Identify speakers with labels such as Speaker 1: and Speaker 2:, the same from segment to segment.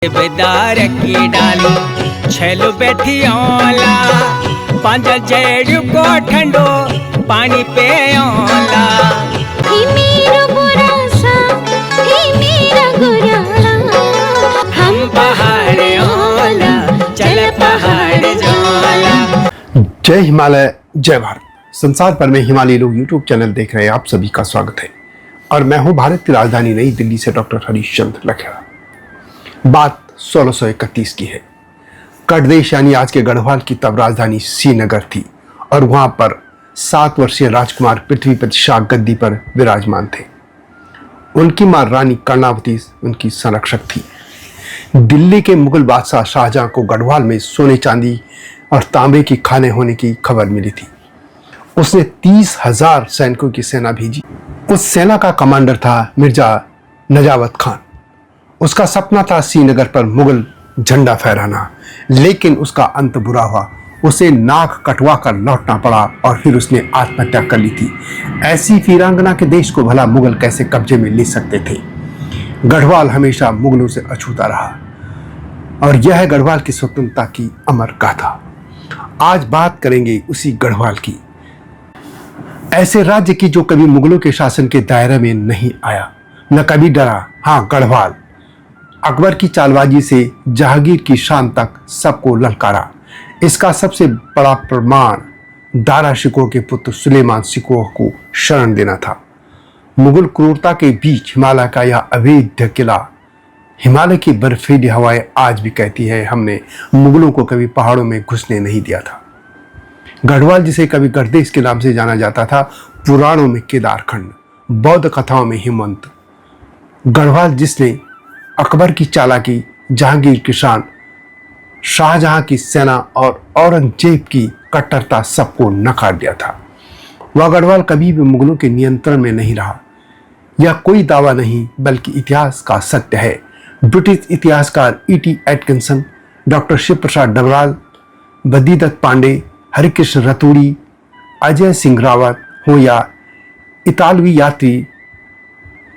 Speaker 1: बेदार की डाली छेलो बैठी ओला पांच जेड़ को ठंडो पानी पे ओला
Speaker 2: ही मेरा बुरा सा ही मेरा गुरा हम
Speaker 1: पहाड़ ओला चल पहाड़ जोला।
Speaker 3: जय हिमालय जय भारत। संसार भर में हिमालय लोग यूट्यूब चैनल देख रहे हैं, आप सभी का स्वागत है। और मैं हूं भारत की राजधानी नई दिल्ली से डॉक्टर हरीश चंद्र लखेड़ा। बात 1631 की है। कटदेश यानी आज के गढ़वाल की तब राजधानी श्रीनगर थी और वहां पर 7 वर्षीय राजकुमार पृथ्वीपति शाह गद्दी पर विराजमान थे। उनकी मां रानी कर्णावती उनकी संरक्षक थी। दिल्ली के मुगल बादशाह शाहजहां को गढ़वाल में सोने चांदी और तांबे की खाने होने की खबर मिली थी। उसने 30,000 सैनिकों की सेना भेजी। उस सेना का कमांडर था मिर्जा नजावत खान। उसका सपना था श्रीनगर पर मुगल झंडा फहराना, लेकिन उसका अंत बुरा हुआ। उसे नाक कटवा कर लौटना पड़ा और फिर उसने आत्महत्या कर ली थी। ऐसी वीरांगना के देश को भला मुगल कैसे कब्जे में ले सकते थे। गढ़वाल हमेशा मुगलों से अछूता रहा और यह है गढ़वाल की स्वतंत्रता की अमर गाथा। आज बात करेंगे उसी गढ़वाल की, ऐसे राज्य की जो कभी मुगलों के शासन के दायरे में नहीं आया, न कभी डरा। हाँ, गढ़वाल अकबर की चालबाजी से जहांगीर की शान तक सबको ललकारा। इसका सबसे बड़ा प्रमाण दारा शिकोह के पुत्र सुलेमान शिकोह को शरण देना था। मुगल क्रूरता के बीच हिमालय का यह अभेद्य किला, हिमालय की बर्फीली हवाएं आज भी कहती है, हमने मुगलों को कभी पहाड़ों में घुसने नहीं दिया था। गढ़वाल, जिसे कभी गढ़देश के नाम से जाना जाता था, पुराणों में केदारखंड, बौद्ध कथाओं में हिमवंत। गढ़वाल जिसने अकबर की चालाकी, जहांगीर की शान, शाहजहां की सेना और औरंगजेब की कट्टरता सबको नकार दिया था। वह गढ़वाल कभी भी मुगलों के नियंत्रण में नहीं रहा। यह कोई दावा नहीं बल्कि इतिहास का सत्य है। ब्रिटिश इतिहासकार E.T. एटकिंसन, डॉक्टर शिव प्रसाद डबराल, बद्रीदत्त पांडे, हरिकृष्ण रतूड़ी, अजय सिंह रावत हो या इतालवी यात्री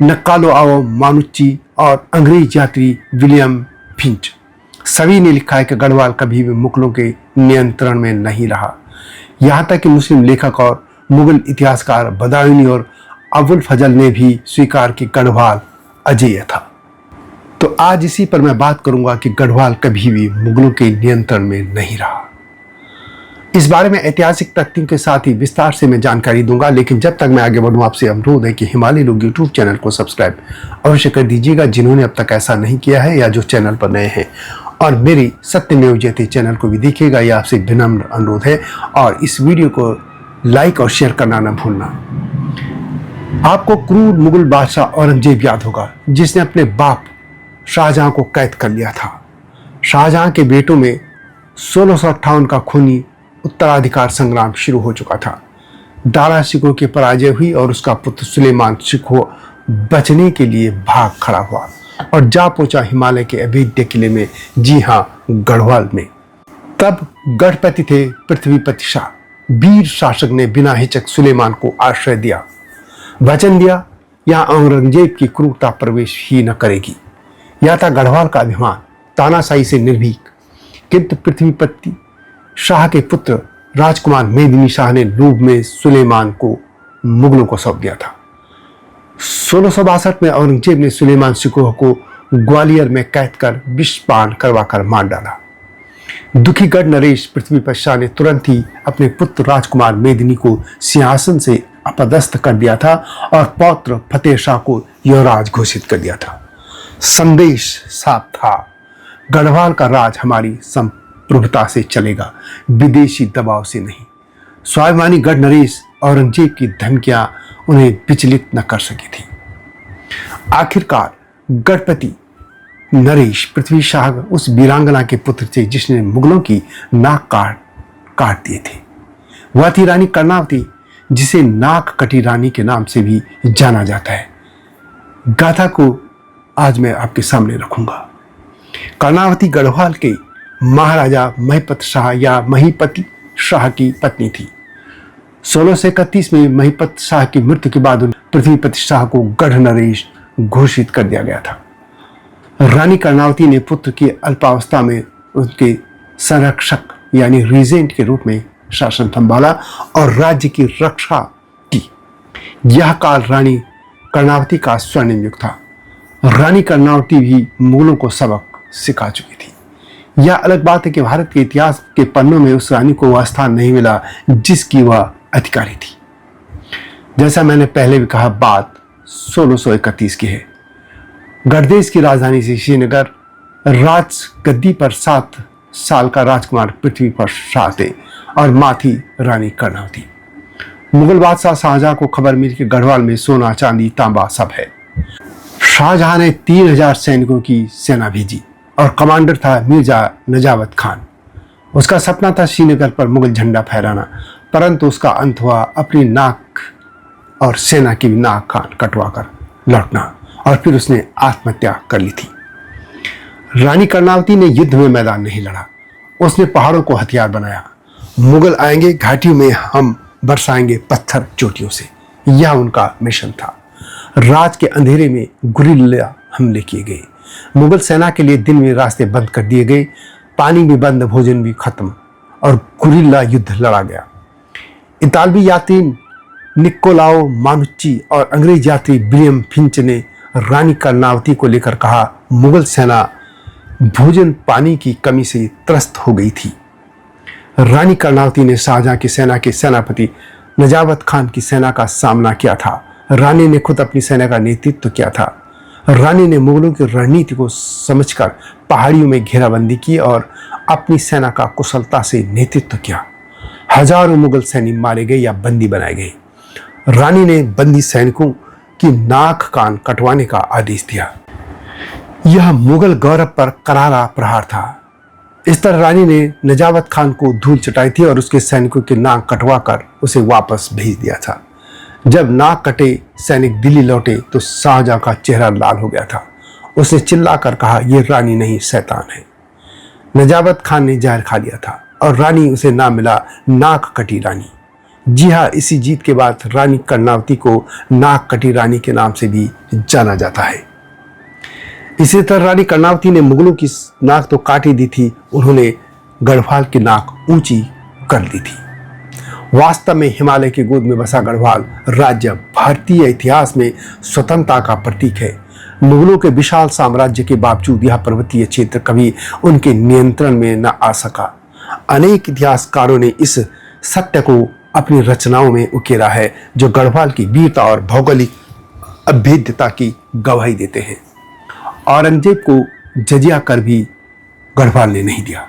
Speaker 3: नक्कालो आओ मानुच्ची और अंग्रेज यात्री विलियम फिंच, सभी ने लिखा है कि गढ़वाल कभी भी मुगलों के नियंत्रण में नहीं रहा। यहाँ तक कि मुस्लिम लेखक और मुगल इतिहासकार बदायूनी और अबुल फजल ने भी स्वीकार कि गढ़वाल अजेय था। तो आज इसी पर मैं बात करूंगा कि गढ़वाल कभी भी मुगलों के नियंत्रण में नहीं रहा। इस बारे में ऐतिहासिक तथ्यों के साथ ही विस्तार से मैं जानकारी दूंगा, लेकिन जब तक मैं आगे बढ़ूं आपसे अनुरोध है कि हिमालय लोग यूट्यूब चैनल को सब्सक्राइब अवश्य कर दीजिएगा, जिन्होंने अब तक ऐसा नहीं किया है या जो चैनल पर नए हैं। और मेरी सत्यमेव जयते चैनल को भी देखिएगा, यह आपसे विनम्र अनुरोध है। और इस वीडियो को लाइक और शेयर करना न भूलना। आपको क्रूर मुगल बादशाह औरंगजेब याद होगा, जिसने अपने बाप शाहजहां को कैद कर लिया था। शाहजहां के बेटों में 1658 का खूनी उत्तराधिकार संग्राम शुरू हो चुका था। दारा शिकोह की पराजय हुई और उसका पुत्र सुलेमान शिकोह बचने के लिए भाग खड़ा हुआ और जा पहुंचा हिमालय के अभेद्य किले में, जी हाँ, गढ़वाल में। तब गढ़पति थे पृथ्वीपति शाह। वीर शासक ने बिना हिचक सुलेमान को आश्रय दिया, वचन दिया यहाँ औरंगजेब की क्रूरता प्रवेश ही न करेगी। यह था गढ़वाल का अभिमान, तानाशाही से निर्भीक। किंतु पृथ्वीपति शाह के पुत्र राजकुमार मेदिनी शाह ने लोभ में सुलेमान को मुगलों को सौंप दिया था। 1662 में औरंगजेब ने सुलेमान शिकोह को ग्वालियर में कैद कर विषपान करवाकर मार डाला। दुखी गढ़ नरेश पृथ्वीपति शाह ने तुरंत ही अपने पुत्र राजकुमार मेदिनी को सिंहासन से अपदस्थ कर दिया था और पौत्र फतेह शाह को युवराज घोषित कर दिया था। संदेश साफ था, गढ़वाल का राज हमारी प्रभुता से चलेगा, विदेशी दबाव से नहीं। स्वाभिमानी गढ़ नरेश औरंगजेब की धमकियां उन्हें विचलित न कर सकी थी। आखिरकार गढ़पति नरेश पृथ्वी शाह उस वीरांगना के पुत्र थे जिसने मुगलों की नाक काट दिए थे। वह थी रानी कर्णावती, जिसे नाक कटी रानी के नाम से भी जाना जाता है। गाथा को आज मैं आपके सामने रखूंगा। कर्णावती गढ़वाल के महाराजा महिपत शाह या महीपति शाह की पत्नी थी। 1631 में महिपत शाह की मृत्यु के बाद पृथ्वीपति शाह को गढ़ नरेश घोषित कर दिया गया था। रानी कर्णावती ने पुत्र की अल्पावस्था में उनके संरक्षक यानी रीजेंट के रूप में शासन संभाला और राज्य की रक्षा की। यह काल रानी कर्णावती का स्वर्णिम युग था। रानी कर्णावती भी मुगलों को सबक सिखा चुकी थी। यह अलग बात है कि भारत के इतिहास के पन्नों में उस रानी को वह स्थान नहीं मिला जिसकी वह अधिकारी थी। जैसा मैंने पहले भी कहा, बात 1631 की है। गढ़देश की राजधानी से श्रीनगर राज गद्दी पर 7 साल का राजकुमार पृथ्वी पर शाह थे और मां थी रानी कर्णावती। मुगल बादशाह शाहजहां को खबर मिली कि गढ़वाल में सोना चांदी तांबा सब है। शाहजहां ने 3000 सैनिकों की सेना भेजी और कमांडर था मिर्जा नजावत खान। उसका सपना था श्रीनगर पर मुगल झंडा फहराना, परंतु उसका अंत हुआ अपनी नाक और सेना की नाक कान कटवाकर लौटना, और फिर उसने आत्महत्या कर ली थी। रानी कर्णावती ने युद्ध में मैदान नहीं लड़ा, उसने पहाड़ों को हथियार बनाया। मुगल आएंगे, घाटियों में हम बरसाएंगे पत्थर चोटियों से, यह उनका मिशन था। रात के अंधेरे में गुरिल्ला हमले किए गए। मुगल सेना के लिए दिन में रास्ते बंद कर दिए गए, पानी भी बंद, भोजन भी खत्म, और गुरिल्ला युद्ध लड़ा गया। इतालवी यात्री निकोलाओ मानुच्ची और अंग्रेज यात्री विलियम फिंच ने रानी कर्णावती को लेकर कहा, मुगल सेना भोजन पानी की कमी से त्रस्त हो गई थी। रानी कर्णावती ने शाहजहां की सेना के सेनापति नजावत खान की सेना का सामना किया था। रानी ने खुद अपनी सेना का नेतृत्व किया था। रानी ने मुगलों की रणनीति को समझकर पहाड़ियों में घेराबंदी की और अपनी सेना का कुशलता से नेतृत्व किया। हजारों मुगल सैनिक मारे गए या बंदी बनाए गए। रानी ने बंदी सैनिकों की नाक कान कटवाने का आदेश दिया। यह मुगल गौरव पर करारा प्रहार था। इस तरह रानी ने नजावत खान को धूल चटाई थी और उसके सैनिकों की नाक कटवाकर उसे वापस भेज दिया था। जब नाक कटे सैनिक दिल्ली लौटे तो शाहजहां का चेहरा लाल हो गया था। उसने चिल्लाकर कहा, यह रानी नहीं शैतान है। नजावत खान ने जहर खा लिया था और रानी उसे नाम मिला नाक कटी रानी। जी हाँ, इसी जीत के बाद रानी कर्णावती को नाक कटी रानी के नाम से भी जाना जाता है। इसी तरह रानी कर्णावती ने मुगलों की नाक तो काटी दी थी, उन्होंने गढ़वाल की नाक ऊंची कर दी थी। वास्तव में हिमालय की गोद में बसा गढ़वाल राज्य भारतीय इतिहास में स्वतंत्रता का प्रतीक है। मुगलों के विशाल साम्राज्य के बावजूद यह पर्वतीय क्षेत्र कभी उनके नियंत्रण में न आ सका। अनेक इतिहासकारों ने इस सत्य को अपनी रचनाओं में उकेरा है, जो गढ़वाल की वीरता और भौगोलिक अभेद्यता की गवाही देते हैं। औरंगजेब को जजिया कर भी गढ़वाल ने नहीं दिया।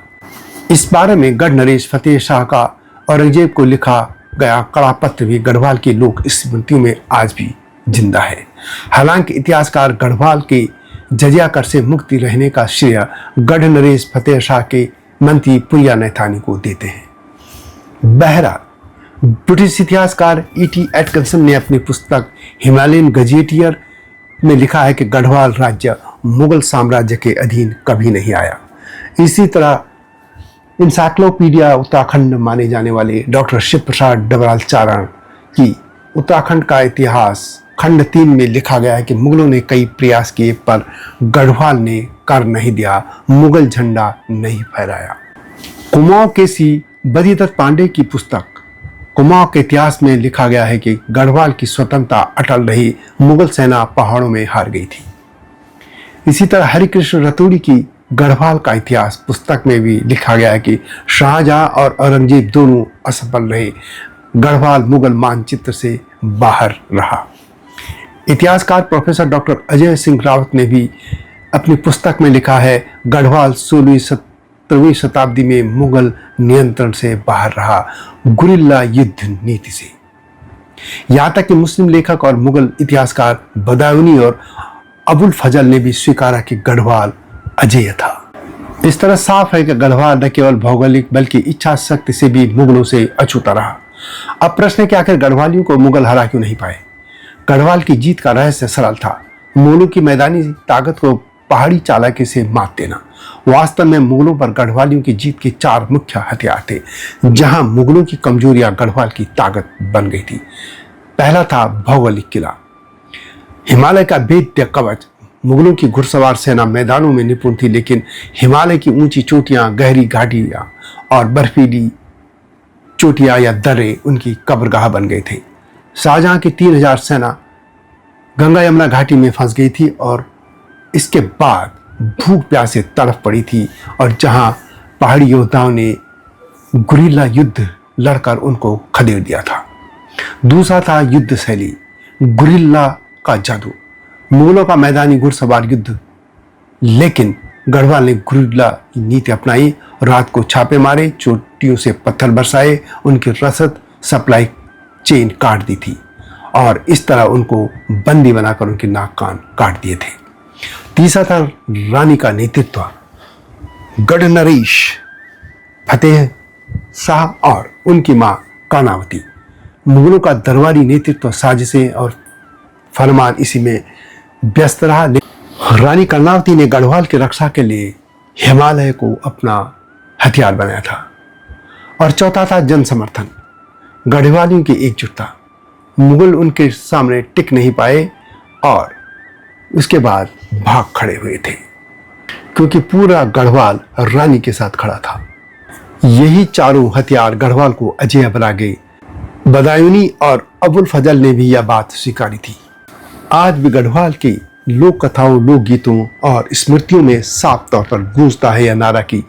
Speaker 3: इस बारे में गढ़ नरेश फतेह शाह का औरंगजेब को लिखा गया कड़ा पत्र भी गढ़वाल की लोक स्मृतियों में आज भी जिंदा है। हालांकि इतिहासकार गढ़वाल के जजिया कर से मुक्ति रहने का श्रेय गढ़ नरेश फतेह शाह के मंत्री पुरिया नैथानी को देते हैं। बहरहाल ब्रिटिश इतिहासकार E.T. एटकिंसन ने अपनी पुस्तक हिमालयन गजेटियर में लिखा है कि गढ़वाल राज्य मुगल साम्राज्य के अधीन कभी नहीं आया। इसी तरह इंसाइक्लोपीडिया उत्तराखंड माने जाने वाले डॉक्टर शिव प्रसाद डबराचारण की उत्तराखंड का इतिहास खंड 3 में लिखा गया है कि मुगलों ने कई प्रयास किए पर गढ़वाल ने कर नहीं दिया, मुगल झंडा नहीं फहराया। कुमाऊं के सी बद्रीदत्त पांडे की पुस्तक कुमाऊं के इतिहास में लिखा गया है कि गढ़वाल की स्वतंत्रता अटल रही, मुगल सेना पहाड़ों में हार गई थी। इसी तरह हरिकृष्ण रतूड़ी की गढ़वाल का इतिहास पुस्तक में भी लिखा गया है कि शाहजहां और औरंगजेब दोनों असफल रहे, गढ़वाल मुगल मानचित्र से बाहर रहा। इतिहासकार प्रोफेसर डॉक्टर अजय सिंह रावत ने भी अपनी पुस्तक में लिखा है, गढ़वाल 16वीं शताब्दी में मुगल नियंत्रण से बाहर रहा, गुरिल्ला युद्ध नीति से। यहां तक कि मुस्लिम लेखक और मुगल इतिहासकार बदायूनी और अबुल फजल ने भी स्वीकारा कि गढ़वाल अजेय था। इस तरह साफ है कि गढ़वाल न केवल भौगोलिक बल्कि इच्छा शक्ति से भी मुगलों से अछूता रहा। अब प्रश्न है कि आखिर गढ़वालियों को मुगल हरा क्यों नहीं पाए? गढ़वाल की जीत का रहस्य सरल था, मुगलों की मैदानी ताकत को पहाड़ी चालाकी से मात देना। वास्तव में मुगलों पर गढ़वालियों की जीत के 4 मुख्य हथियार थे, जहां मुगलों की कमजोरियां गढ़वाल की ताकत बन गई थी। पहला था भौगोलिक किला। हिमालय का वैद्य कवच मुगलों की घुड़सवार सेना मैदानों में निपुण थी, लेकिन हिमालय की ऊंची चोटियां, गहरी घाटियां और बर्फीली चोटियां या दर्रे उनकी कब्रगाह बन गए थे। शाहजहां की 3000 सेना गंगा यमुना घाटी में फंस गई थी और इसके बाद भूख प्यास से तड़फ पड़ी थी, और जहां पहाड़ी योद्धाओं ने गुरिल्ला युद्ध लड़कर उनको खदेड़ दिया था। दूसरा था युद्ध शैली, गुरिल्ला का जादू। मुगलों का मैदानी घुड़सवार युद्ध, लेकिन गढ़वाल ने गुरिल्ला की नीति अपनाई। रात को छापे मारे, चोटियों से पत्थर बरसाए, उनकी रसद सप्लाई चेन काट दी थी और इस तरह उनको बंदी बनाकर उनके नाक कान काट दिए थे। तीसरा था रानी का नेतृत्व, गढ़नरेश फतेह शाह और उनकी मां कानावती। मुगलों का दरबारी नेतृत्व, साजिशें और फरमान इसी में व्यस्त रहा। रानी कर्णावती ने गढ़वाल की रक्षा के लिए हिमालय को अपना हथियार बनाया था। और चौथा था जन समर्थन, गढ़वालियों की एकजुटता। मुगल उनके सामने टिक नहीं पाए और उसके बाद भाग खड़े हुए थे, क्योंकि पूरा गढ़वाल रानी के साथ खड़ा था। यही चारों हथियार गढ़वाल को अजेय बना गए। बदायूनी और अबुल फजल ने भी यह बात स्वीकारी थी। आज भी गढ़वाल की लोक कथाओं, लोकगीतों और स्मृतियों में साफ तौर पर गूंजता है यह नारा कि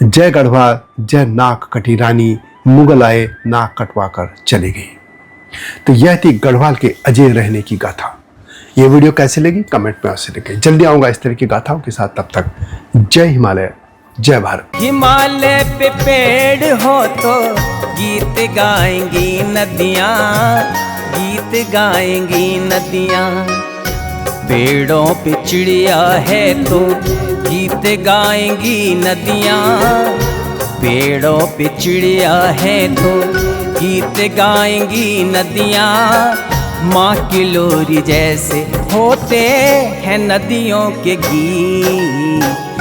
Speaker 3: जय गढ़वाल, जय नाक कटी रानी, मुगल आए नाक कटवा कर चले गए। तो यह थी गढ़वाल के अजय रहने की गाथा। ये वीडियो कैसे लगी कमेंट में अवश्य लिखें। जल्दी आऊंगा इस तरह की गाथाओं के साथ, तब तक जय हिमालय, जय भारत।
Speaker 1: हिमालय पे पेड़ हो तो गीत गाएंगी नदियाँ, गीत गाएंगी नदियाँ। पेड़ों पे चिड़िया है तो गीत गाएंगी नदियाँ, पेड़ों पे चिड़िया है तो गीत गाएंगी नदियाँ। माँ की लोरी जैसे होते हैं नदियों के गीत।